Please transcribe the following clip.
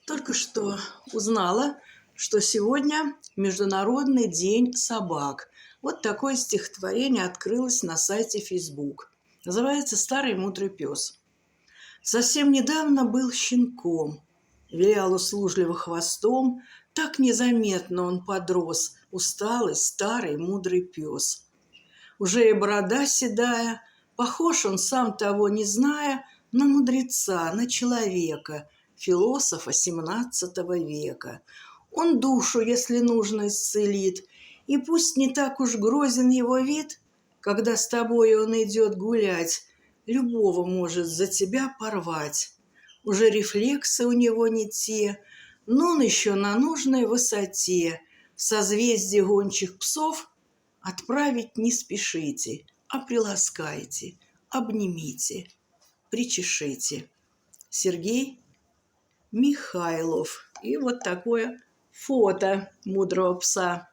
Только что узнала, что сегодня Международный день собак. Вот такое стихотворение открылось на сайте Facebook. Называется «Старый мудрый пес». Совсем недавно был щенком, вилял услужливо хвостом, так незаметно он подрос, усталый старый мудрый пес. Уже и борода седая, похож он, сам того не зная, на мудреца, на человека, философа XVII века. Он душу, если нужно, исцелит, и пусть не так уж грозен его вид, когда с тобой он идет гулять, любого может за тебя порвать. Уже рефлексы у него не те, но он еще на нужной высоте. В созвездии гончих псов отправить не спешите, а приласкайте, обнимите, причешите. Сергей Михайлов. И вот такое фото мудрого пса.